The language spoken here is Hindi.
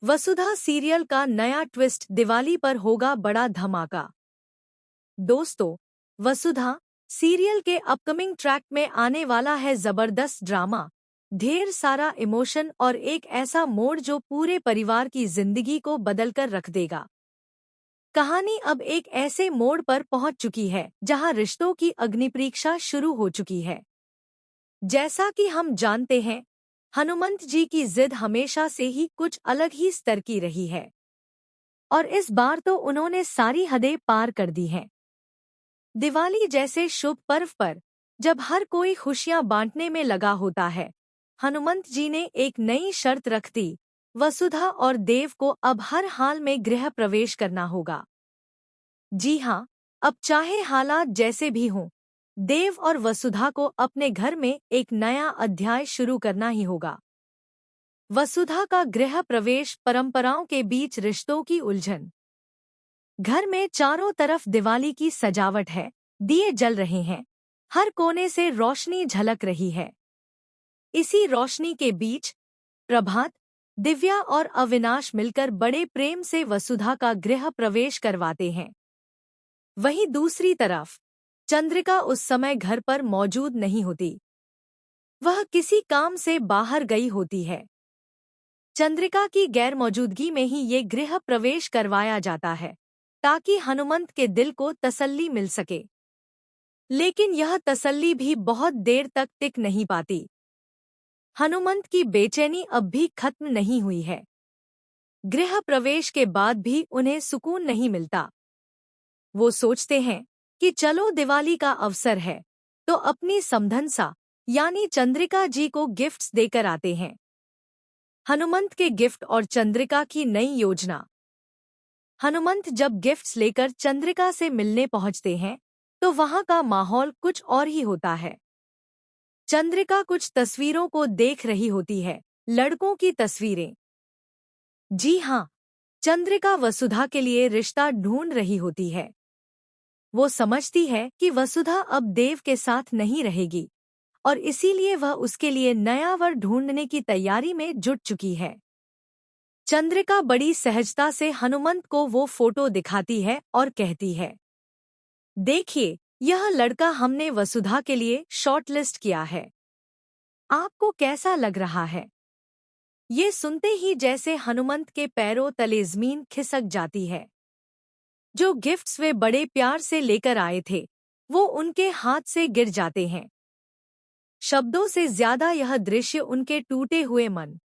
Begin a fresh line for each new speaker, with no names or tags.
वसुधा सीरियल का नया ट्विस्ट, दिवाली पर होगा बड़ा धमाका। दोस्तों, वसुधा सीरियल के अपकमिंग ट्रैक में आने वाला है जबरदस्त ड्रामा, ढेर सारा इमोशन और एक ऐसा मोड़ जो पूरे परिवार की जिंदगी को बदलकर रख देगा। कहानी अब एक ऐसे मोड़ पर पहुंच चुकी है जहां रिश्तों की अग्निपरीक्षा शुरू हो चुकी है। जैसा कि हम जानते हैं, हनुमंत जी की जिद हमेशा से ही कुछ अलग ही स्तर की रही है और इस बार तो उन्होंने सारी हदें पार कर दी हैं। दिवाली जैसे शुभ पर्व पर जब हर कोई खुशियां बांटने में लगा होता है, हनुमंत जी ने एक नई शर्त रख दी। वसुधा और देव को अब हर हाल में गृह प्रवेश करना होगा। जी हाँ, अब चाहे हालात जैसे भी हों, देव और वसुधा को अपने घर में एक नया अध्याय शुरू करना ही होगा। वसुधा का गृह प्रवेश, परंपराओं के बीच रिश्तों की उलझन। घर में चारों तरफ दिवाली की सजावट है, दिए जल रहे हैं, हर कोने से रोशनी झलक रही है। इसी रोशनी के बीच प्रभात, दिव्या और अविनाश मिलकर बड़े प्रेम से वसुधा का गृह प्रवेश करवाते हैं। वहीं दूसरी तरफ चंद्रिका उस समय घर पर मौजूद नहीं होती। वह किसी काम से बाहर गई होती है। चंद्रिका की गैरमौजूदगी में ही ये गृह प्रवेश करवाया जाता है ताकि हनुमंत के दिल को तसल्ली मिल सके। लेकिन यह तसल्ली भी बहुत देर तक टिक नहीं पाती। हनुमंत की बेचैनी अब भी खत्म नहीं हुई है। गृह प्रवेश के बाद भी उन्हें सुकून नहीं मिलता। वो सोचते हैं कि चलो दिवाली का अवसर है तो अपनी समधनसा यानी चंद्रिका जी को गिफ्ट्स देकर आते हैं। हनुमंत के गिफ्ट और चंद्रिका की नई योजना। हनुमंत जब गिफ्ट्स लेकर चंद्रिका से मिलने पहुंचते हैं तो वहां का माहौल कुछ और ही होता है। चंद्रिका कुछ तस्वीरों को देख रही होती है, लड़कों की तस्वीरें। जी हाँ, चंद्रिका वसुधा के लिए रिश्ता ढूंढ रही होती है। वो समझती है कि वसुधा अब देव के साथ नहीं रहेगी और इसीलिए वह उसके लिए नया वर ढूंढने की तैयारी में जुट चुकी है। चंद्रिका बड़ी सहजता से हनुमंत को वो फोटो दिखाती है और कहती है, देखिए, यह लड़का हमने वसुधा के लिए शॉर्टलिस्ट किया है। आपको कैसा लग रहा है? ये सुनते ही जैसे हनुमंत के पैरों तले जमीन खिसक जाती है। जो गिफ्ट्स वे बड़े प्यार से लेकर आए थे, वो उनके हाथ से गिर जाते हैं। शब्दों से ज्यादा यह दृश्य उनके टूटे हुए मन